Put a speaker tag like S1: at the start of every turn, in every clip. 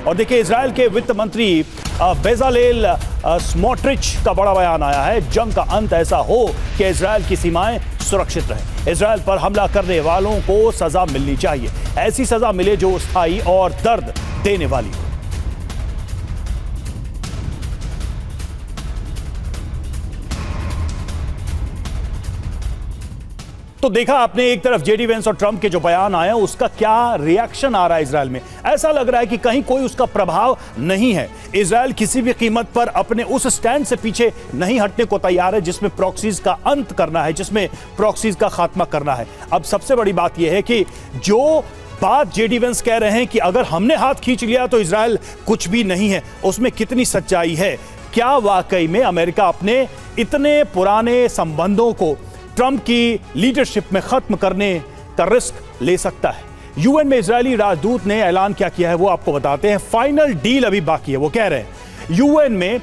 S1: और देखिए इजराइल के वित्त मंत्री बेजालेल स्मोट्रिच का बड़ा बयान आया है, जंग का अंत ऐसा हो कि इजराइल की सीमाएं सुरक्षित रहें। इजराइल पर हमला करने वालों को सजा मिलनी चाहिए, ऐसी सजा मिले जो स्थायी और दर्द देने वाली हो। तो देखा आपने एक तरफ जेडी वेंस और ट्रंप के जो बयान आए हैं उसका क्या रिएक्शन आ रहा है इजराइल में। ऐसा लग रहा है कि कहीं कोई उसका प्रभाव नहीं है। इजराइल किसी भी कीमत पर अपने उस स्टैंड से पीछे नहीं हटने को तैयार है जिसमें प्रॉक्सीज का अंत करना है, जिसमें प्रॉक्सीज का खात्मा करना है। अब सबसे बड़ी बात यह है कि जो बात जेडी वेंस कह रहे हैं कि अगर हमने हाथ खींच लिया तो इजराइल कुछ भी नहीं है, उसमें कितनी सच्चाई है? क्या वाकई में अमेरिका अपने इतने पुराने संबंधों को ट्रंप की लीडरशिप में खत्म करने का रिस्क ले सकता है? यूएन में इजरायली राजदूत ने ऐलान क्या किया है वो आपको बताते हैं। फाइनल डील अभी बाकी है। वो कह रहे हैं यूएन में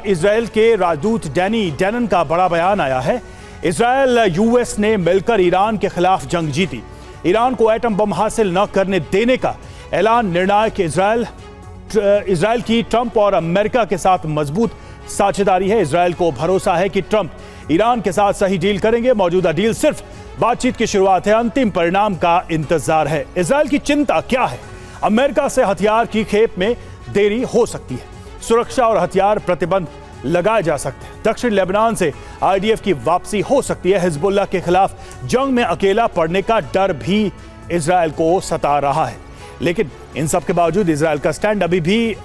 S1: इजराइल के राजदूत डैनी डैनन का बड़ा बयान आया है। इजराइल यूएस ने मिलकर ईरान के खिलाफ जंग जीती। ईरान को एटम बम हासिल न करने देने का ऐलान निर्णायक इजराइल की ट्रंप और अमेरिका के साथ मजबूत साझेदारी है। इजराइल को भरोसा है कि ट्रंप ईरान के साथ सही डील करेंगे। मौजूदा डील सिर्फ बातचीत की शुरुआत है, अंतिम परिणाम का इंतजार है। इजराइल की चिंता क्या है? अमेरिका से हथियार की खेप में देरी हो सकती है, सुरक्षा और हथियार प्रतिबंध लगाए जा सकते हैं, दक्षिण लेबनान से आईडीएफ की वापसी हो सकती है, हिजबुल्लाह के खिलाफ जंग में अकेला पड़ने का डर भी इजराइल को सता रहा है। लेकिन इन सब के बावजूद इजराइल का स्टैंड अभी भी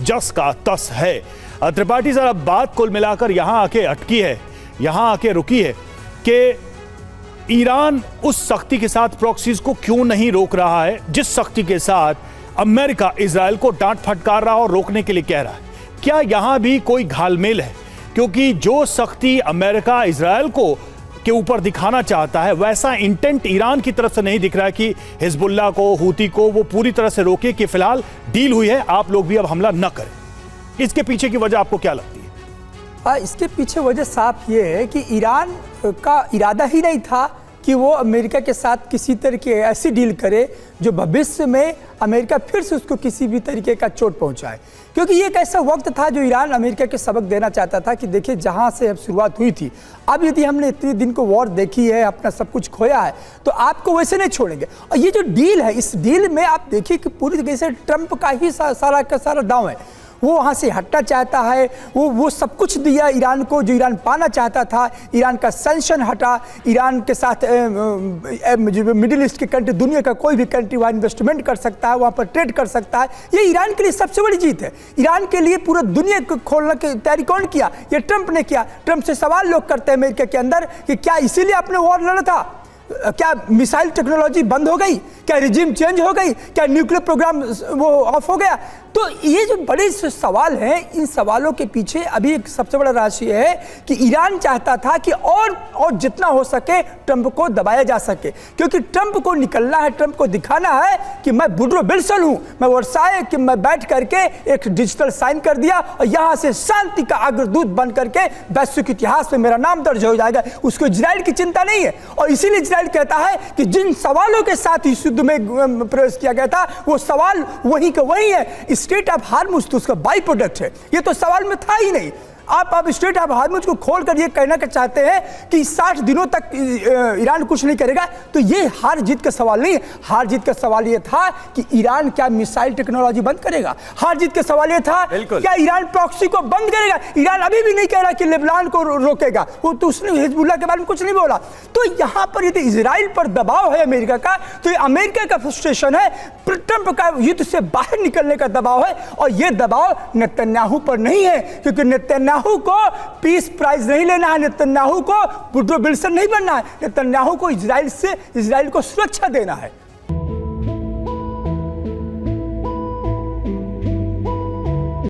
S1: जस का तस है। त्रिपाठी सर, अब बात कुल मिलाकर यहां आके अटकी है, यहां आके रुकी है कि ईरान उस सख्ती के साथ प्रॉक्सीज को क्यों नहीं रोक रहा है जिस सख्ती के साथ अमेरिका इजराइल को डांट फटकार रहा और रोकने के लिए कह रहा है। क्या यहां भी कोई घालमेल है? क्योंकि जो सख्ती अमेरिका इजराइल को के ऊपर दिखाना चाहता है वैसा इंटेंट ईरान की तरफ से नहीं दिख रहा है कि हिजबुल्लाह को, हूती को वो पूरी तरह से रोके कि फिलहाल डील हुई है, आप लोग भी अब हमला न करें। इसके पीछे की वजह आपको क्या लगती है?
S2: इसके पीछे वजह साफ ये है कि ईरान का इरादा ही नहीं था कि वो अमेरिका के साथ किसी तरह की ऐसी डील करे जो भविष्य में अमेरिका फिर से उसको किसी भी तरीके का चोट पहुंचाए। क्योंकि ये एक ऐसा वक्त था जो ईरान अमेरिका के सबक देना चाहता था कि देखिए जहां से अब शुरुआत हुई थी, अब यदि हमने इतने दिन को वॉर देखी है, अपना सब कुछ खोया है, तो आपको वैसे नहीं छोड़ेंगे। और ये जो डील है, इस डील में आप देखिए कि पूरी तरीके से ट्रंप का ही सारा का सारा दांव है। वो वहाँ से हटना चाहता है, वो सब कुछ दिया ईरान को जो ईरान पाना चाहता था। ईरान का सैंक्शन हटा, ईरान के साथ मिडिल ईस्ट के कंट्री, दुनिया का कोई भी कंट्री वहाँ इन्वेस्टमेंट कर सकता है, वहाँ पर ट्रेड कर सकता है। ये ईरान के लिए सबसे बड़ी जीत है। ईरान के लिए पूरा दुनिया को खोलने की तैयारी कौन किया? ये ट्रंप ने किया। ट्रंप से सवाल लोग करते हैं अमेरिका के अंदर कि क्या इसीलिए आपने वॉर लड़ा था? क्या मिसाइल टेक्नोलॉजी बंद हो गई? क्या रिजिम चेंज हो गई? क्या न्यूक्लियर प्रोग्राम वो ऑफ हो गया? तो ये जो बड़े सवाल हैं, इन सवालों के पीछे अभी एक सबसे बड़ा रहस्य है कि ईरान चाहता था कि और जितना हो सके ट्रंप को दबाया जा सके, क्योंकि ट्रंप को निकलना है, ट्रंप को दिखाना है कि मैं वुड्रो विल्सन हूं, मैं वर्साए कि मैं बैठ करके एक डिजिटल साइन कर दिया और यहां से शांति का अग्रदूत बन करके वैश्विक इतिहास में मेरा नाम दर्ज हो जाएगा। उसको इजराइल की चिंता नहीं है। और इसीलिए इजराइल कहता है कि जिन सवालों के साथ इस युद्ध में प्रवेश किया गया था वो सवाल वही का वही है। स्टेट ऑफ हार्मुज तो उसका बाई प्रोडक्ट है, ये तो सवाल में था ही नहीं। आप स्टेट ऑफ हार्मुज को खोलकर ये कहना चाहते हैं कि 60 दिनों तक ईरान कुछ नहीं करेगा, तो ये हार जीत का सवाल नहीं है। हार जीत का सवाल ये था कि ईरान क्या मिसाइल टेक्नोलॉजी बंद करेगा। हार जीत का सवाल ये था क्या ईरान प्रॉक्सी को बंद करेगा। ईरान अभी भी नहीं कह रहा कि लेबनान को रोकेगा, वो तो उसने हिजबुल्लाह के बारे में कुछ नहीं बोला। तो यहाँ पर यदि इजराइल पर दबाव है अमेरिका का, तो ये अमेरिका का फ्रस्ट्रेशन है, ट्रंप का युद्ध से बाहर निकलने का दबाव है। और ये दबाव नेतन्याहू पर नहीं है, क्योंकि नेतन्याहू को पीस प्राइज नहीं लेना है, नेतन्याहू को वुड्रो विल्सन नहीं बनना है, नेतन्याहू को इजराइल को सुरक्षा देना है।